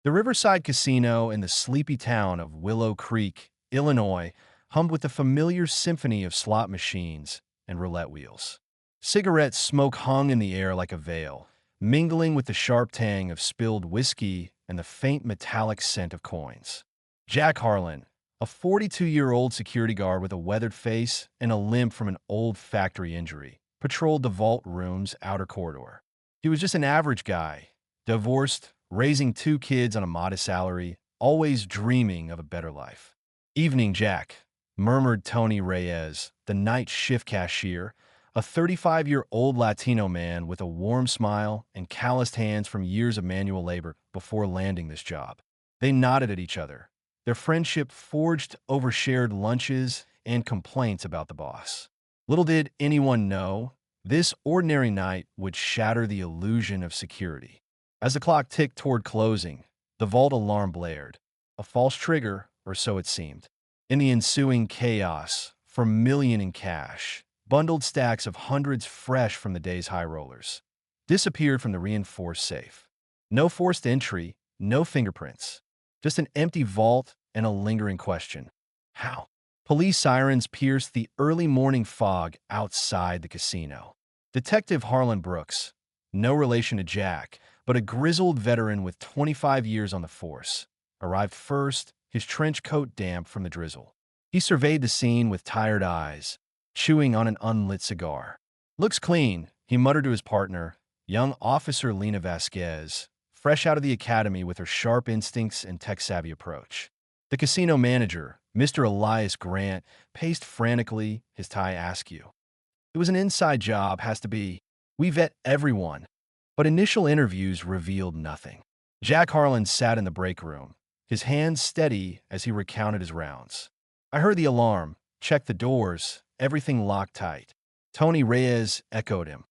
The Riverside Casino in the sleepy town of Willow Creek, Illinois, hummed with the familiar symphony of slot machines and roulette wheels. Cigarette smoke hung in the air like a veil, mingling with the sharp tang of spilled whiskey and the faint metallic scent of coins. Jack Harlan, a 42-year-old security guard with a weathered face and a limp from an old factory injury, patrolled the vault room's outer corridor. He was just an average guy, divorced, raising two kids on a modest salary, always dreaming of a better life. "Evening, Jack," murmured Tony Reyes, the night shift cashier, a 35-year-old Latino man with a warm smile and calloused hands from years of manual labor before landing this job. They nodded at each other, their friendship forged over shared lunches and complaints about the boss. Little did anyone know, this ordinary night would shatter the illusion of security. As the clock ticked toward closing, the vault alarm blared, a false trigger, or so it seemed. In the ensuing chaos, for million in cash, bundled stacks of hundreds fresh from the day's high rollers, disappeared from the reinforced safe. No forced entry, no fingerprints, just an empty vault and a lingering question. How? Police sirens pierced the early morning fog outside the casino. Detective Harlan Brooks, no relation to Jack, but a grizzled veteran with 25 years on the force, arrived first, his trench coat damp from the drizzle. He surveyed the scene with tired eyes, chewing on an unlit cigar. "Looks clean," he muttered to his partner, young Officer Lena Vasquez, fresh out of the academy with her sharp instincts and tech-savvy approach. The casino manager, Mr. Elias Grant, paced frantically, his tie askew. "It was an inside job, has to be. We vet everyone." But initial interviews revealed nothing. Jack Harlan sat in the break room, his hands steady as he recounted his rounds. "I heard the alarm, checked the doors, everything locked tight." Tony Reyes echoed him.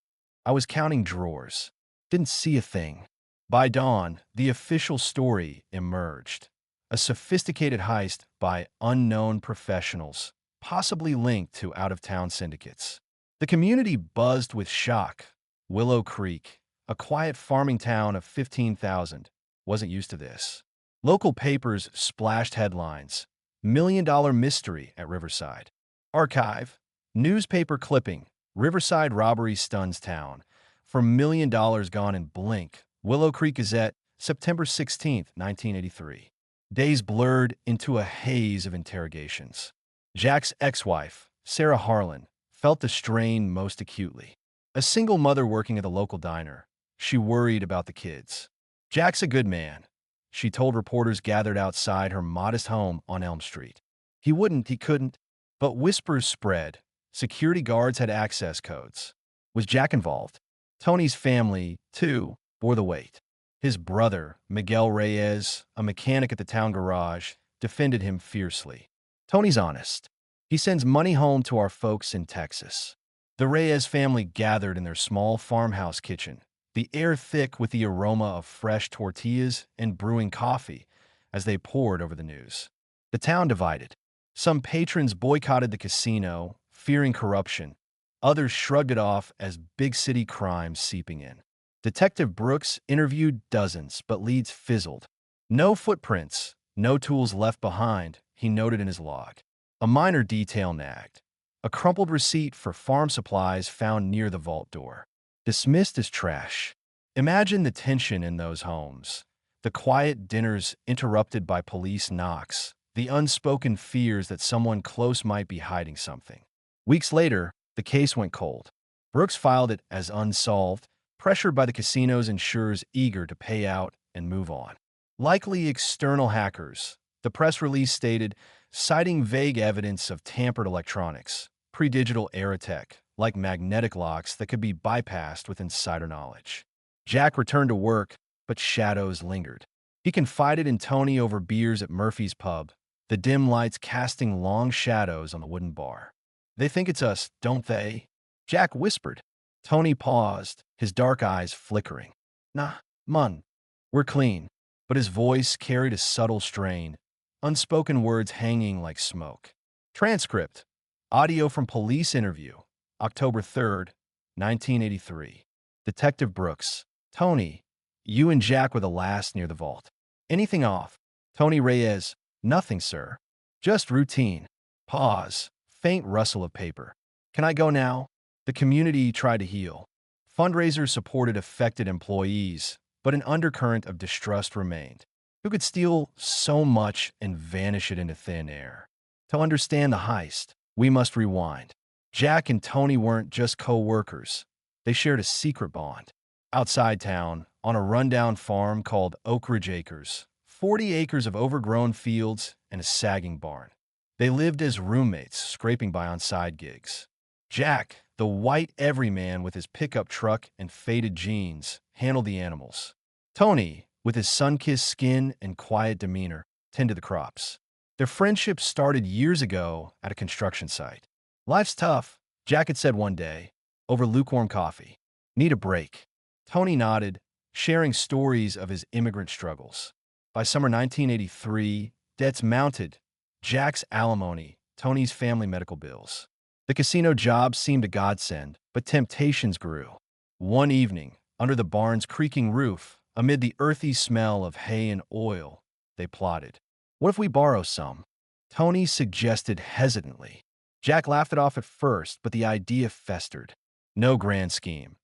"I was counting drawers. Didn't see a thing." By dawn, the official story emerged. A sophisticated heist by unknown professionals, possibly linked to out-of-town syndicates. The community buzzed with shock. Willow Creek, a quiet farming town of 15,000, wasn't used to this. Local papers splashed headlines. "Million-dollar mystery at Riverside." Archive. Newspaper clipping. "Riverside robbery stuns town. For $1 million gone in blink." Willow Creek Gazette, September 16, 1983. Days blurred into a haze of interrogations. Jack's ex-wife, Sarah Harlan, felt the strain most acutely. A single mother working at the local diner, she worried about the kids. "Jack's a good man," she told reporters gathered outside her modest home on Elm Street. He couldn't. But whispers spread. Security guards had access codes. Was Jack involved? Tony's family, too, bore the weight. His brother, Miguel Reyes, a mechanic at the town garage, defended him fiercely. "Tony's honest. He sends money home to our folks in Texas." The Reyes family gathered in their small farmhouse kitchen, the air thick with the aroma of fresh tortillas and brewing coffee as they pored over the news. The town divided. Some patrons boycotted the casino, fearing corruption. Others shrugged it off as big city crimes seeping in. Detective Brooks interviewed dozens, but leads fizzled. "No footprints, no tools left behind," he noted in his log. A minor detail nagged. A crumpled receipt for farm supplies found near the vault door. Dismissed as trash. Imagine the tension in those homes. The quiet dinners interrupted by police knocks. The unspoken fears that someone close might be hiding something. Weeks later, the case went cold. Brooks filed it as unsolved, pressured by the casino's insurers eager to pay out and move on. "Likely external hackers," the press release stated, citing vague evidence of tampered electronics, pre-digital era tech, like magnetic locks that could be bypassed with insider knowledge. Jack returned to work, but shadows lingered. He confided in Tony over beers at Murphy's Pub, the dim lights casting long shadows on the wooden bar. "They think it's us, don't they?" Jack whispered. Tony paused, his dark eyes flickering. "Nah, mun. We're clean." But his voice carried a subtle strain, unspoken words hanging like smoke. Transcript. Audio from police interview. October 3rd, 1983. Detective Brooks. "Tony, you and Jack were the last near the vault." Anything off? Tony Reyes. Nothing, sir. Just routine. Pause. Faint rustle of paper. Can I go now? The community tried to heal. Fundraisers supported affected employees, but an undercurrent of distrust remained. Who could steal so much and vanish it into thin air? To understand the heist, we must rewind. Jack and Tony weren't just co-workers. They shared a secret bond. Outside town, on a rundown farm called Oak Ridge Acres, 40 acres of overgrown fields and a sagging barn. They lived as roommates, scraping by on side gigs. Jack, the white everyman with his pickup truck and faded jeans, handled the animals. Tony, with his sun-kissed skin and quiet demeanor, tended the crops. Their friendship started years ago at a construction site. Life's tough, Jack had said one day, over lukewarm coffee. Need a break. Tony nodded, sharing stories of his immigrant struggles. By summer 1983, debts mounted. Jack's alimony, Tony's family medical bills. The casino job seemed a godsend, but temptations grew. One evening, under the barn's creaking roof, amid the earthy smell of hay and oil, they plotted. What if we borrow some? Tony suggested hesitantly. Jack laughed it off at first, but the idea festered. No grand scheme.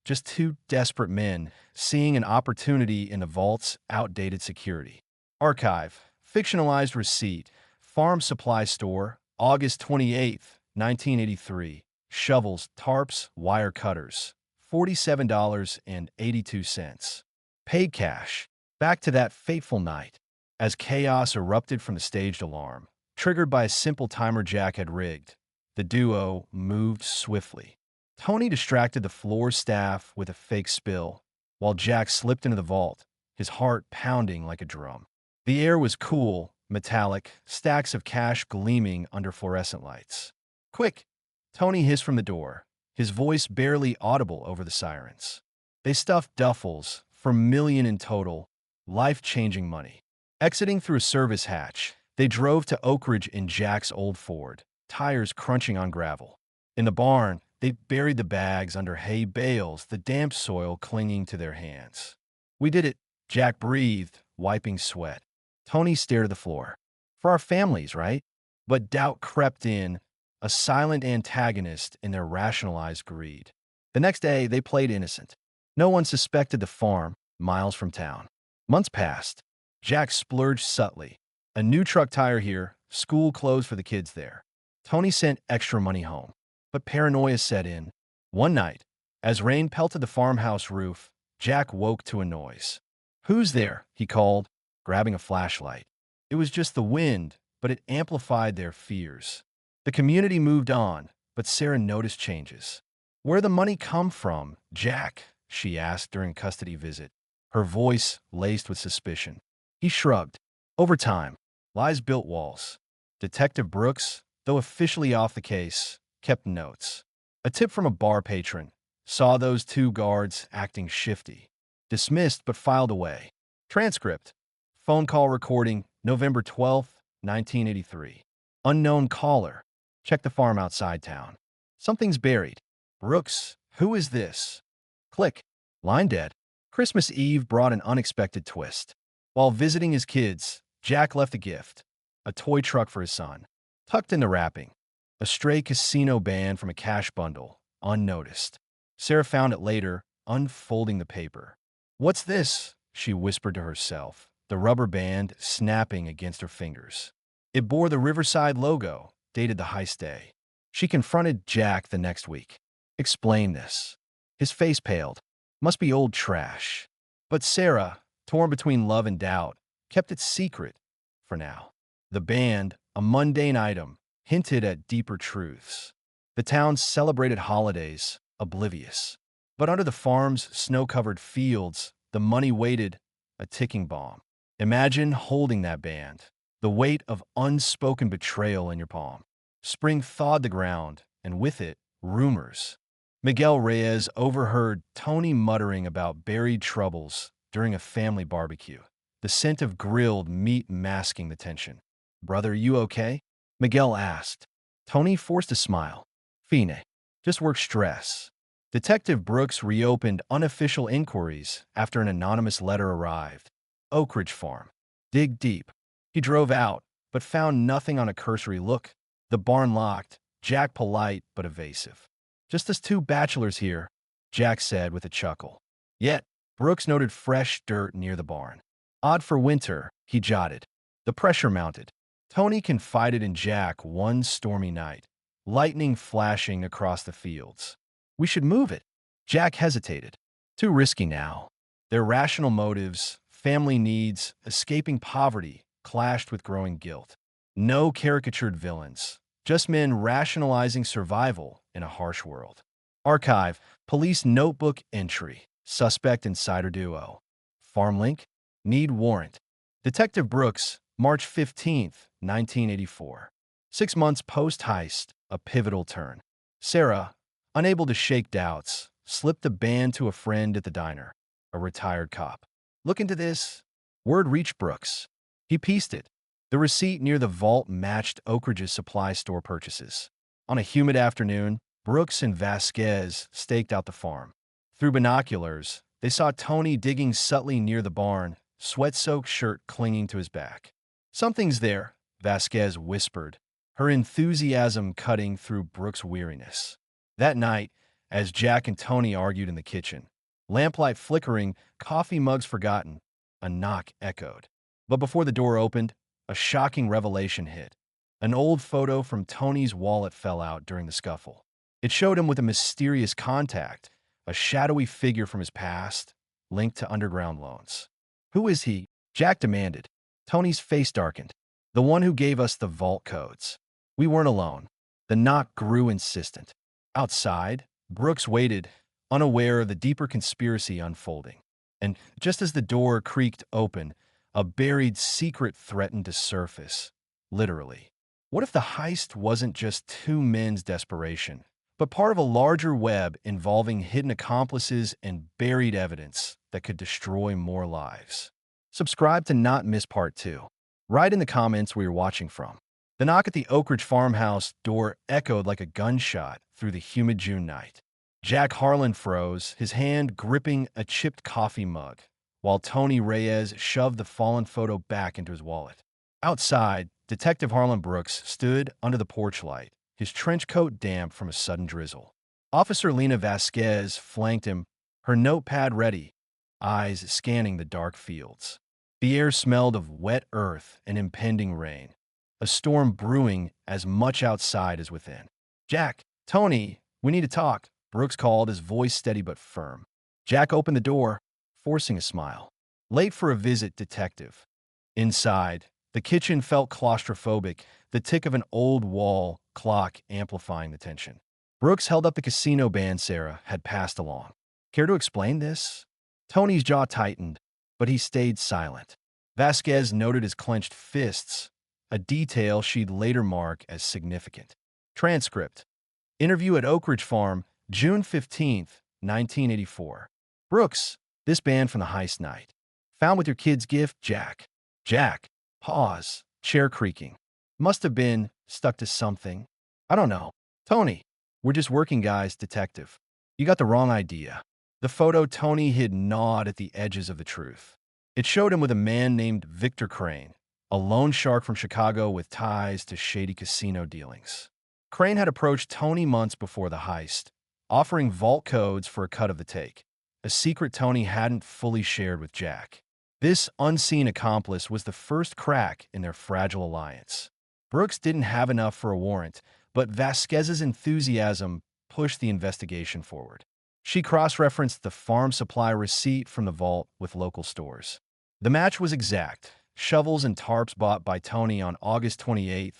Just two desperate men seeing an opportunity in the vault's outdated security. Archive. Fictionalized receipt. Farm supply store. August 28th, 1983. Shovels, tarps, wire cutters. $47.82. Paid cash. Back to that fateful night. As chaos erupted from the staged alarm, triggered by a simple timer Jack had rigged, the duo moved swiftly. Tony distracted the floor staff with a fake spill, while Jack slipped into the vault, his heart pounding like a drum. The air was cool, metallic, stacks of cash gleaming under fluorescent lights. Quick! Tony hissed from the door, his voice barely audible over the sirens. They stuffed duffels for $1 million in total, life-changing money. Exiting through a service hatch, they drove to Oak Ridge in Jack's old Ford, tires crunching on gravel. In the barn, they buried the bags under hay bales, the damp soil clinging to their hands. We did it, Jack breathed, wiping sweat. Tony stared at the floor. For our families, right? But doubt crept in, a silent antagonist in their rationalized greed. The next day, they played innocent. No one suspected the farm, miles from town. Months passed. Jack splurged subtly. A new truck tire here, school clothes for the kids there. Tony sent extra money home. But paranoia set in. One night, as rain pelted the farmhouse roof, Jack woke to a noise. "Who's there?" he called, grabbing a flashlight. It was just the wind, but it amplified their fears. The community moved on, but Sarah noticed changes. "Where'd the money come from, Jack?" she asked during a custody visit, her voice laced with suspicion. He shrugged. Over time, lies built walls. Detective Brooks, though officially off the case, kept notes. A tip from a bar patron. Saw those two guards acting shifty. Dismissed but filed away. Transcript. Phone call recording, November 12th, 1983. Unknown caller. Check the farm outside town. Something's buried. Brooks, who is this? Click. Line dead. Christmas Eve brought an unexpected twist. While visiting his kids, Jack left a gift. A toy truck for his son. Tucked in the wrapping. A stray casino band from a cash bundle, unnoticed. Sarah found it later, unfolding the paper. "What's this?" she whispered to herself, the rubber band snapping against her fingers. It bore the Riverside logo, dated the heist day. She confronted Jack the next week. "Explain this." His face paled. "Must be old trash." But Sarah, torn between love and doubt, kept it secret for now. The band, a mundane item, hinted at deeper truths. The town celebrated holidays, oblivious. But under the farm's snow-covered fields, the money waited, a ticking bomb. Imagine holding that band, the weight of unspoken betrayal in your palm. Spring thawed the ground, and with it, rumors. Miguel Reyes overheard Tony muttering about buried troubles during a family barbecue, the scent of grilled meat masking the tension. "Brother, you okay?" Miguel asked. Tony forced a smile. "Fine. Just work stress." Detective Brooks reopened unofficial inquiries after an anonymous letter arrived. Oak Ridge Farm. Dig deep. He drove out, but found nothing on a cursory look. The barn locked, Jack polite but evasive. Just us two bachelors here, Jack said with a chuckle. Yet, Brooks noted fresh dirt near the barn. Odd for winter, he jotted. The pressure mounted. Tony confided in Jack one stormy night, lightning flashing across the fields. We should move it. Jack hesitated. Too risky now. Their rational motives, family needs, escaping poverty, clashed with growing guilt. No caricatured villains, just men rationalizing survival in a harsh world. Archive, police notebook entry, suspect insider duo. Farm link, need warrant. Detective Brooks, March 15th, 1984. 6 months post-heist, a pivotal turn. Sarah, unable to shake doubts, slipped the band to a friend at the diner, a retired cop. Look into this. Word reached Brooks. He pieced it. The receipt near the vault matched Oak Ridge's supply store purchases. On a humid afternoon, Brooks and Vasquez staked out the farm. Through binoculars, they saw Tony digging subtly near the barn, sweat-soaked shirt clinging to his back. Something's there, Vasquez whispered, her enthusiasm cutting through Brooks' weariness. That night, as Jack and Tony argued in the kitchen, lamplight flickering, coffee mugs forgotten, a knock echoed. But before the door opened, a shocking revelation hit. An old photo from Tony's wallet fell out during the scuffle. It showed him with a mysterious contact, a shadowy figure from his past, linked to underground loans. Who is he? Jack demanded. Tony's face darkened. The one who gave us the vault codes. We weren't alone. The knock grew insistent. Outside, Brooks waited, unaware of the deeper conspiracy unfolding. And just as the door creaked open, a buried secret threatened to surface. Literally. What if the heist wasn't just two men's desperation, but part of a larger web involving hidden accomplices and buried evidence that could destroy more lives? Subscribe to not miss part 2. Write in the comments where you're watching from. The knock at the Oak Ridge farmhouse door echoed like a gunshot through the humid June night. Jack Harlan froze, his hand gripping a chipped coffee mug, while Tony Reyes shoved the fallen photo back into his wallet. Outside, Detective Harlan Brooks stood under the porch light, his trench coat damp from a sudden drizzle. Officer Lena Vasquez flanked him, her notepad ready, eyes scanning the dark fields. The air smelled of wet earth and impending rain, a storm brewing as much outside as within. Jack, Tony, we need to talk, Brooks called, his voice steady but firm. Jack opened the door, forcing a smile. Late for a visit, detective. Inside, the kitchen felt claustrophobic, the tick of an old wall clock amplifying the tension. Brooks held up the casino band Sarah had passed along. Care to explain this? Tony's jaw tightened, but he stayed silent. Vasquez noted his clenched fists, a detail she'd later mark as significant. Transcript. Interview at Oak Ridge Farm, June 15th, 1984. Brooks, this band from the heist night. Found with your kid's gift, Jack. Jack. Pause. Chair creaking. Must have been stuck to something. I don't know. Tony. We're just working guys, detective. You got the wrong idea. The photo Tony hid gnawed at the edges of the truth. It showed him with a man named Victor Crane, a loan shark from Chicago with ties to shady casino dealings. Crane had approached Tony months before the heist, offering vault codes for a cut of the take, a secret Tony hadn't fully shared with Jack. This unseen accomplice was the first crack in their fragile alliance. Brooks didn't have enough for a warrant, but Vasquez's enthusiasm pushed the investigation forward. She cross-referenced the farm supply receipt from the vault with local stores. The match was exact. Shovels and tarps bought by Tony on August 28,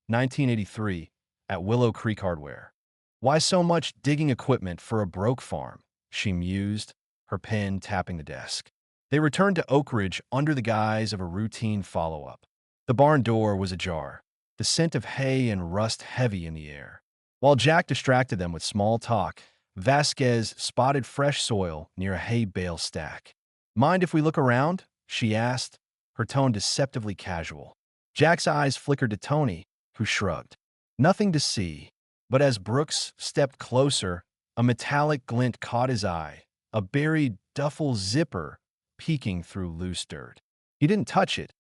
1983, at Willow Creek Hardware. Why so much digging equipment for a broke farm? She mused, her pen tapping the desk. They returned to Oak Ridge under the guise of a routine follow-up. The barn door was ajar, the scent of hay and rust heavy in the air. While Jack distracted them with small talk, Vasquez spotted fresh soil near a hay bale stack. Mind if we look around? She asked, her tone deceptively casual. Jack's eyes flickered to Tony, who shrugged. Nothing to see, but as Brooks stepped closer, a metallic glint caught his eye, a buried duffel zipper peeking through loose dirt. He didn't touch it,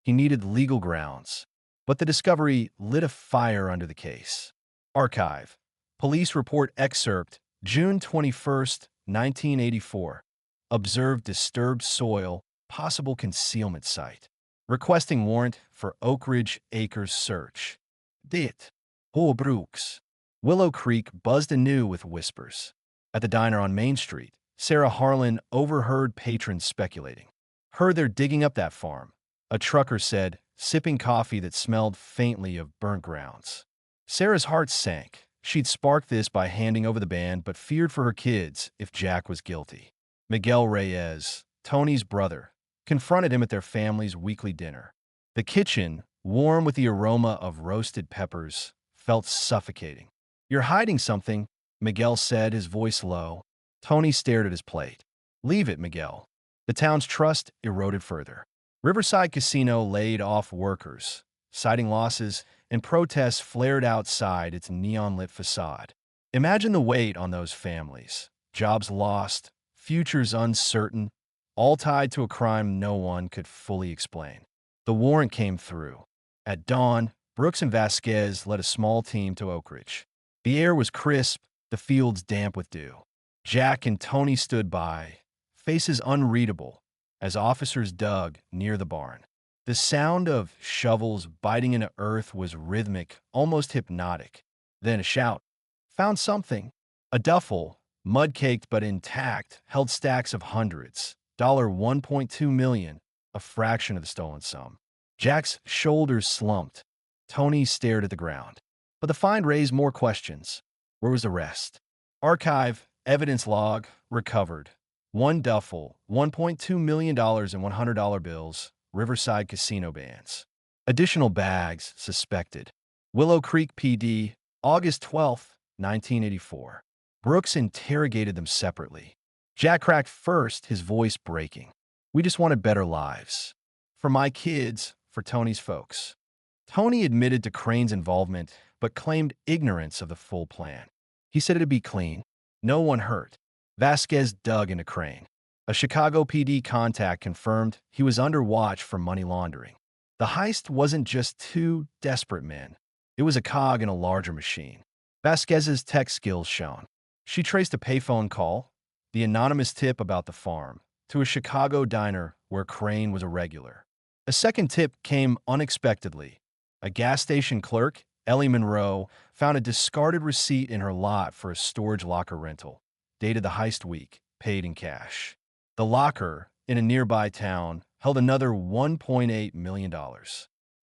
He needed legal grounds. But the discovery lit a fire under the case. Archive. Police report excerpt, June 21, 1984. Observed disturbed soil, possible concealment site. Requesting warrant for Oak Ridge Acres search. Dit. Paul Brooks. Willow Creek buzzed anew with whispers. At the diner on Main Street, Sarah Harlan overheard patrons speculating. Heard they're digging up that farm, a trucker said, sipping coffee that smelled faintly of burnt grounds. Sarah's heart sank. She'd sparked this by handing over the band, but feared for her kids if Jack was guilty. Miguel Reyes, Tony's brother, confronted him at their family's weekly dinner. The kitchen, warm with the aroma of roasted peppers, felt suffocating. "You're hiding something," Miguel said, his voice low. Tony stared at his plate. "Leave it, Miguel." The town's trust eroded further. Riverside Casino laid off workers, citing losses, and protests flared outside its neon-lit facade. Imagine the weight on those families. Jobs lost, futures uncertain, all tied to a crime no one could fully explain. The warrant came through. At dawn, Brooks and Vasquez led a small team to Oak Ridge. The air was crisp, the fields damp with dew. Jack and Tony stood by, faces unreadable, as officers dug near the barn. The sound of shovels biting into earth was rhythmic, almost hypnotic. Then a shout. "Found something." A duffel, mud-caked but intact, held stacks of hundreds. $1.2 million, a fraction of the stolen sum. Jack's shoulders slumped. Tony stared at the ground. But the find raised more questions. Where was the rest? Archive, evidence log, recovered. One duffel, $1.2 million in $100 bills, Riverside Casino bands. Additional bags, suspected. Willow Creek PD, August 12, 1984. Brooks interrogated them separately. Jack cracked first, his voice breaking. "We just wanted better lives. For my kids, for Tony's folks." Tony admitted to Crane's involvement, but claimed ignorance of the full plan. He said it'd be clean. No one hurt. Vasquez dug into Crane. A Chicago PD contact confirmed he was under watch for money laundering. The heist wasn't just two desperate men. It was a cog in a larger machine. Vasquez's tech skills shone. She traced a payphone call, the anonymous tip about the farm, to a Chicago diner where Crane was a regular. A second tip came unexpectedly. A gas station clerk, Ellie Monroe, found a discarded receipt in her lot for a storage locker rental, dated the heist week, paid in cash. The locker, in a nearby town, held another $1.8 million.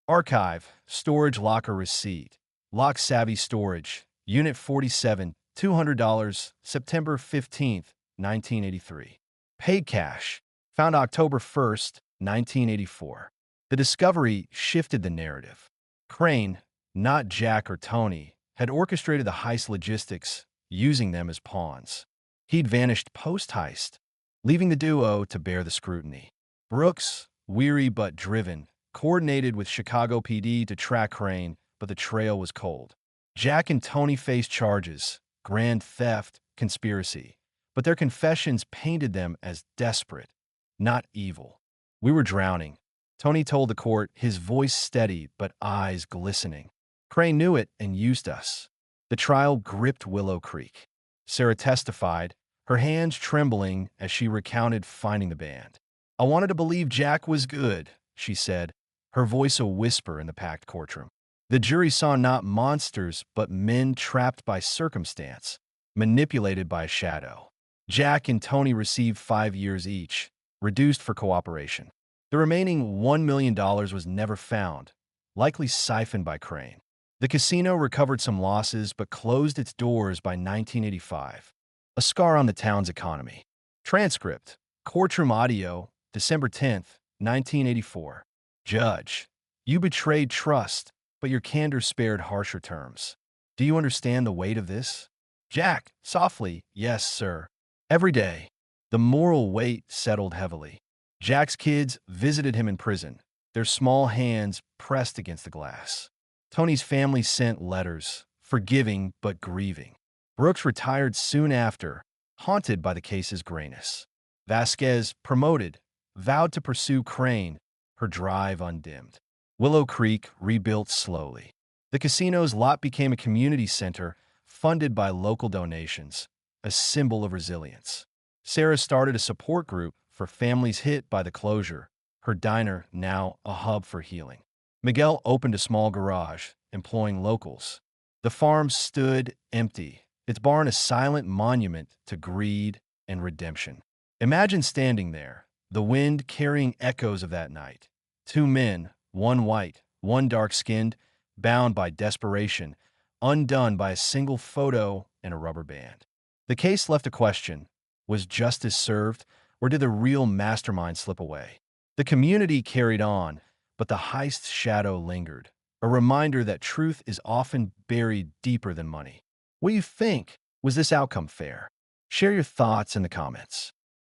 Archive, storage locker receipt, Lock Savvy Storage, Unit 47, $200, September 15, 1983. Paid cash, found October 1st, 1984. The discovery shifted the narrative. Crane, not Jack or Tony, had orchestrated the heist logistics, using them as pawns. He'd vanished post-heist, leaving the duo to bear the scrutiny. Brooks, weary but driven, coordinated with Chicago PD to track Crane, but the trail was cold. Jack and Tony faced charges, grand theft, conspiracy, but their confessions painted them as desperate, not evil. "We were drowning," Tony told the court, his voice steady but eyes glistening. "Crane knew it and used us." The trial gripped Willow Creek. Sarah testified, her hands trembling as she recounted finding the band. "I wanted to believe Jack was good," she said, her voice a whisper in the packed courtroom. The jury saw not monsters, but men trapped by circumstance, manipulated by a shadow. Jack and Tony received 5 years each, reduced for cooperation. The remaining $1 million was never found, likely siphoned by Crane. The casino recovered some losses but closed its doors by 1985, a scar on the town's economy. Transcript, courtroom audio, December 10th, 1984. Judge, you betrayed trust, but your candor spared harsher terms. Do you understand the weight of this? Jack, softly, yes, sir. Every day, the moral weight settled heavily. Jack's kids visited him in prison, their small hands pressed against the glass. Tony's family sent letters, forgiving but grieving. Brooks retired soon after, haunted by the case's grayness. Vasquez, promoted, vowed to pursue Crane, her drive undimmed. Willow Creek rebuilt slowly. The casino's lot became a community center funded by local donations, a symbol of resilience. Sarah started a support group for families hit by the closure, her diner now a hub for healing. Miguel opened a small garage, employing locals. The farm stood empty, its barn a silent monument to greed and redemption. Imagine standing there, the wind carrying echoes of that night. Two men, one white, one dark-skinned, bound by desperation, undone by a single photo and a rubber band. The case left a question: was justice served, or did the real mastermind slip away? The community carried on, but the heist's shadow lingered, a reminder that truth is often buried deeper than money. What do you think? Was this outcome fair? Share your thoughts in the comments.